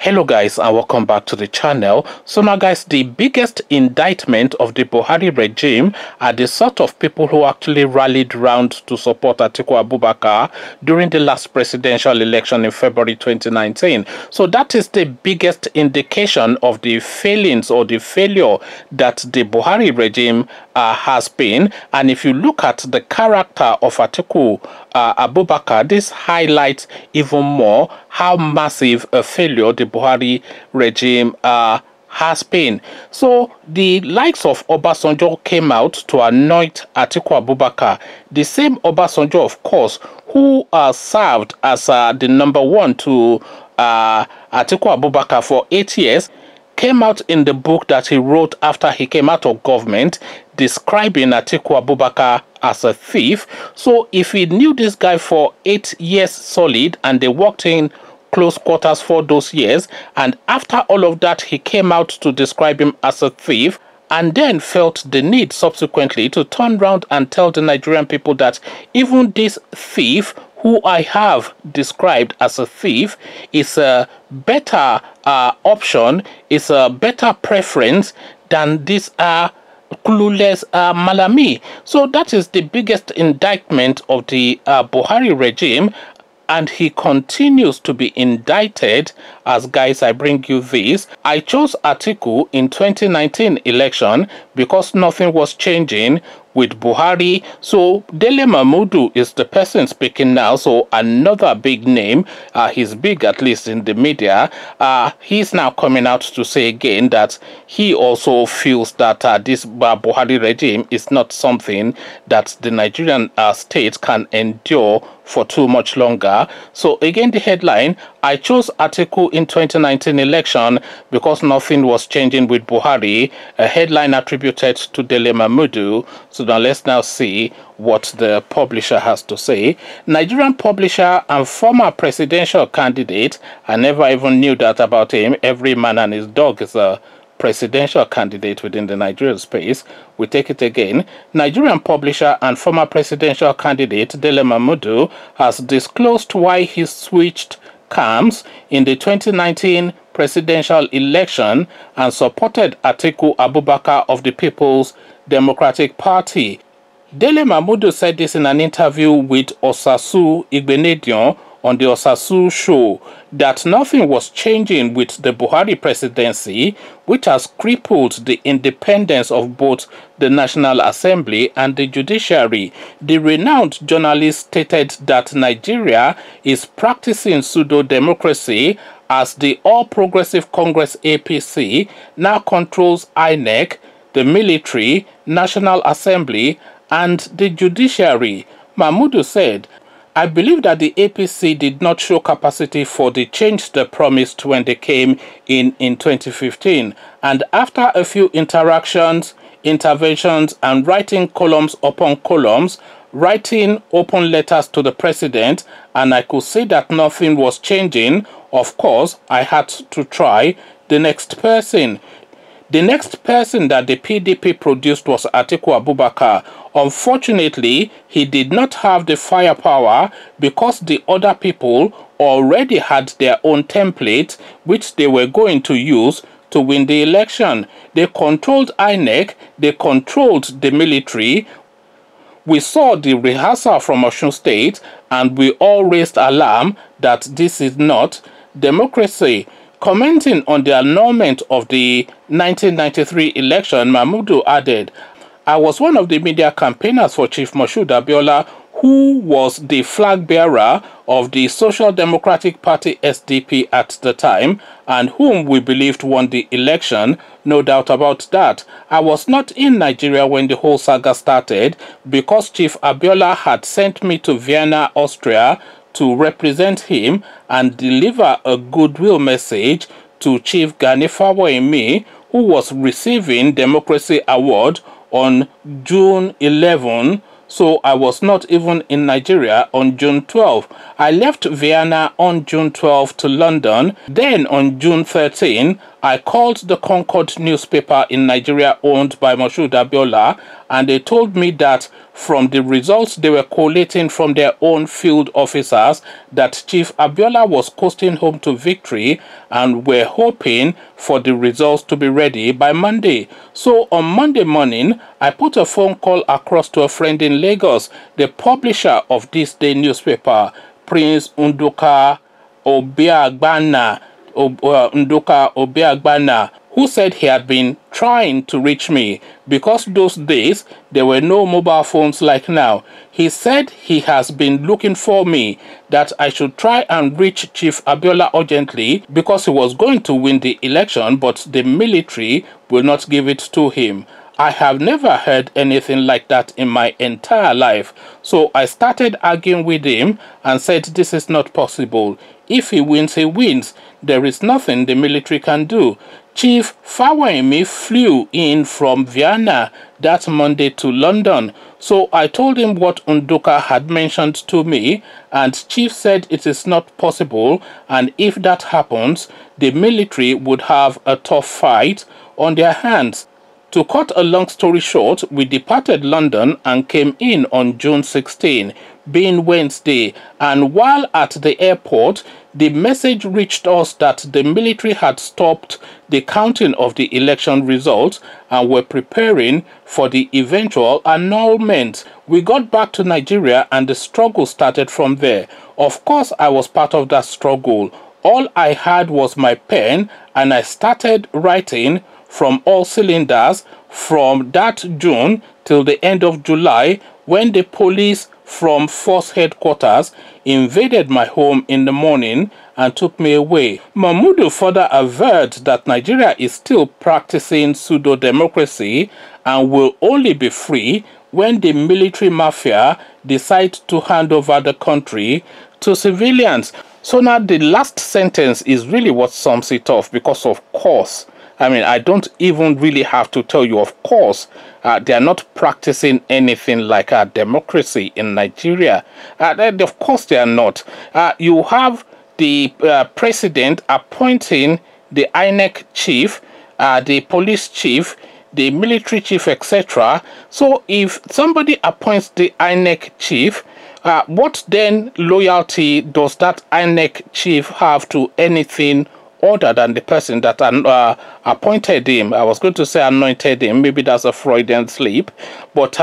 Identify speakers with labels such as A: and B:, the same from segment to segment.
A: Hello guys, and welcome back to the channel. So now guys, the biggest indictment of the Buhari regime are the sort of people who actually rallied round to support Atiku Abubakar during the last presidential election in February 2019. So that is the biggest indication of the failings or the failure that the Buhari regime has been. And if you look at the character of Atiku Abubakar, this highlights even more how massive a failure the Buhari regime has been. So the likes of Obasanjo came out to anoint Atiku Abubakar. The same Obasanjo, of course, who served as the number one to Atiku Abubakar for 8 years, came out in the book that he wrote after he came out of government, describing Atiku Abubakar as a thief. So if he knew this guy for 8 years solid and they worked in close quarters for those years, and after all of that he came out to describe him as a thief, and then felt the need subsequently to turn around and tell the Nigerian people that even this thief who I have described as a thief is a better option, is a better preference than this clueless Malami. So that is the biggest indictment of the Buhari regime, and he continues to be indicted. As guys, I bring you this. I chose Atiku in 2019 election because nothing was changing with Buhari. So Dele Mahmood is the person speaking now. So another big name, he's big at least in the media. He's now coming out to say again that he also feels that this Buhari regime is not something that the Nigerian state can endure for too much longer. So again, the headline, I chose Atiku in 2019 election because nothing was changing with Buhari, a headline attributed to Dele Mahmood. So now let's now see what the publisher has to say. Nigerian publisher and former presidential candidate, I never even knew that about him. Every man and his dog is a presidential candidate within the Nigerian space. We take it again. Nigerian publisher and former presidential candidate Dele Mahmood has disclosed why he switched camps in the 2019 presidential election and supported Atiku Abubakar of the People's Democratic Party. Dele Mahmood said this in an interview with Osasu Igbenedion on the Osasu show, that nothing was changing with the Buhari presidency, which has crippled the independence of both the National Assembly and the judiciary. The renowned journalist stated that Nigeria is practicing pseudo-democracy as the All Progressive Congress APC now controls INEC, the military, National Assembly, and the judiciary. Mahmood said, I believe that the APC did not show capacity for the change they promised when they came in 2015. And after a few interventions, and writing columns upon columns, writing open letters to the president, and I could see that nothing was changing, of course, I had to try the next person. The next person that the PDP produced was Atiku Abubakar. Unfortunately, he did not have the firepower because the other people already had their own template which they were going to use to win the election. They controlled INEC, they controlled the military. We saw the rehearsal from Osun State and we all raised alarm that this is not democracy. Commenting on the annulment of the 1993 election, Mahmood added, I was one of the media campaigners for Chief Moshood Abiola, who was the flag bearer of the Social Democratic Party SDP at the time, and whom we believed won the election, no doubt about that. I was not in Nigeria when the whole saga started because Chief Abiola had sent me to Vienna, Austria, to represent him and deliver a goodwill message to Chief Gani Fawehinmi, who was receiving Democracy Award on June 11. So I was not even in Nigeria on June 12. I left Vienna on June 12 to London. Then on June 13, I called the Concord newspaper in Nigeria owned by Moshood Abiola, and they told me that from the results they were collating from their own field officers, that Chief Abiola was coasting home to victory and were hoping for the results to be ready by Monday. So on Monday morning, I put a phone call across to a friend in Lagos, the publisher of this day newspaper, Prince Nduka Obiagbana, who said he had been trying to reach me because those days there were no mobile phones like now. He said he has been looking for me, that I should try and reach Chief Abiola urgently because he was going to win the election, but the military will not give it to him. I have never heard anything like that in my entire life. So I started arguing with him and said this is not possible. If he wins, he wins. There is nothing the military can do. Chief Fawehinmi flew in from Vienna that Monday to London. So I told him what Nduka had mentioned to me, and Chief said it is not possible, and if that happens, the military would have a tough fight on their hands. To cut a long story short, we departed London and came in on June 16, being Wednesday, and while at the airport, the message reached us that the military had stopped the counting of the election results and were preparing for the eventual annulment. We got back to Nigeria and the struggle started from there. Of course, I was part of that struggle. All I had was my pen and I started writing from all cylinders from that June till the end of July, when the police from Force Headquarters invaded my home in the morning and took me away. Mahmood further averred that Nigeria is still practicing pseudo-democracy and will only be free when the military mafia decide to hand over the country to civilians. So now the last sentence is really what sums it off, because of course, I mean, I don't even really have to tell you, of course, they are not practicing anything like a democracy in Nigeria. Of course they are not. You have the president appointing the INEC chief, the police chief, the military chief, etc. So if somebody appoints the INEC chief, what then loyalty does that INEC chief have to anything other than the person that appointed him? I was going to say anointed him, maybe that's a Freudian slip, but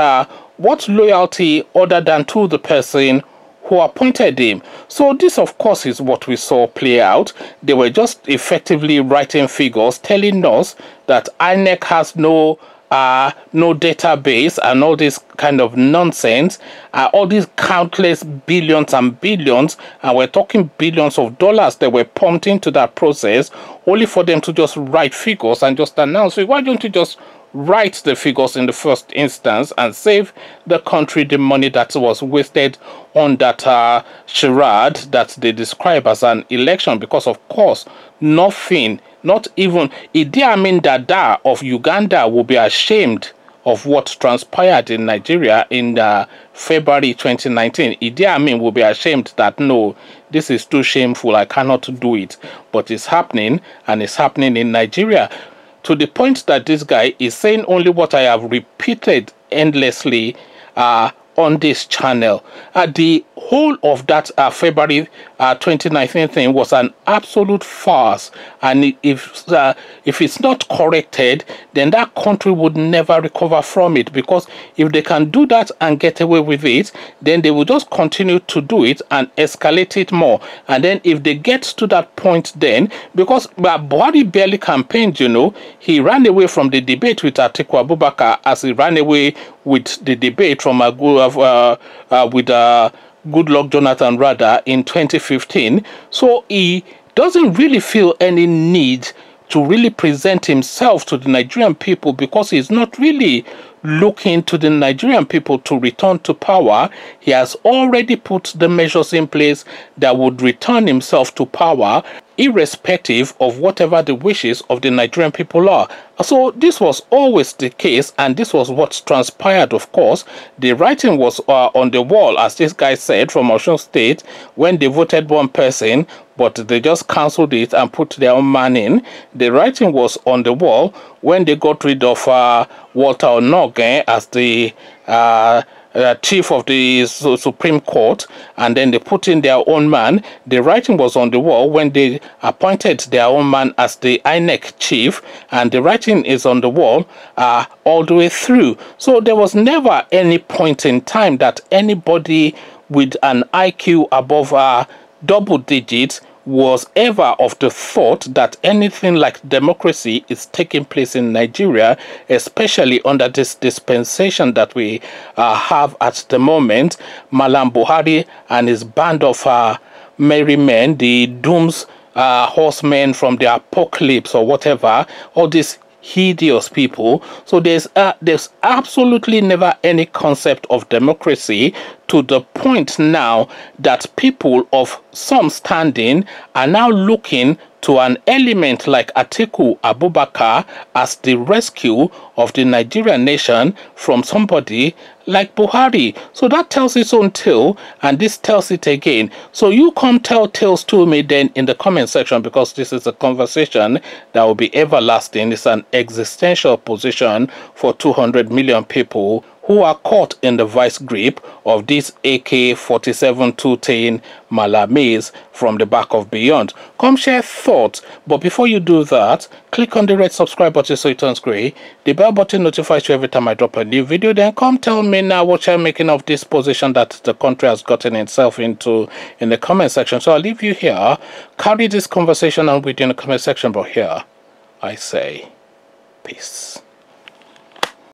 A: what loyalty other than to the person who appointed him? So this, of course, is what we saw play out. They were just effectively writing figures telling us that INEC has no database and all this kind of nonsense, all these countless billions and billions, and we're talking billions of dollars that were pumped into that process, only for them to just write figures and just announce it. Why don't you just write the figures in the first instance and save the country the money that was wasted on that charade that they describe as an election? Because of course, nothing, not even Idi Amin Dada of Uganda will be ashamed of what transpired in Nigeria in February 2019. Idi Amin will be ashamed that no, this is too shameful, I cannot do it. But it's happening, and it's happening in Nigeria, to the point that this guy is saying only what I have repeated endlessly on this channel. The whole of that February 2019 thing was an absolute farce, and if it's not corrected, then that country would never recover from it, because if they can do that and get away with it, then they will just continue to do it and escalate it more. And then if they get to that point, then because Buhari barely campaigned, you know, he ran away from the debate with Atiku Abubakar as he ran away with the debate from Goodluck Jonathan rather in 2015. So he doesn't really feel any need to really present himself to the Nigerian people, because he's not really looking to the Nigerian people to return to power. He has already put the measures in place that would return himself to power, irrespective of whatever the wishes of the Nigerian people are. So this was always the case, and this was what transpired. Of course, the writing was on the wall, as this guy said, from Osun State, when they voted one person, but they just cancelled it and put their own man in. The writing was on the wall when they got rid of Walter Onnoghen as the chief of the Supreme Court, and then they put in their own man. The writing was on the wall when they appointed their own man as the INEC chief, and the writing is on the wall all the way through. So there was never any point in time that anybody with an IQ above double digits was ever of the thought that anything like democracy is taking place in Nigeria, especially under this dispensation that we have at the moment. Malam Buhari and his band of merry men, the dooms horsemen from the apocalypse or whatever, all these hideous people. So there's absolutely never any concept of democracy, to the point now that people of some standing are now looking to an element like Atiku Abubakar as the rescue of the Nigerian nation from somebody like Buhari. So that tells its own tale, and this tells it again. So you come tell tales to me then in the comment section, because this is a conversation that will be everlasting. It's an existential position for 200 million people who are caught in the vice grip of this AK-47 two-tail Malamis from the back of beyond. Come share thoughts, but before you do that, click on the red subscribe button so it turns grey. The bell button notifies you every time I drop a new video. Then come tell me now what you're making of this position that the country has gotten itself into in the comment section. So I'll leave you here. Carry this conversation on with you in the comment section, but here I say peace.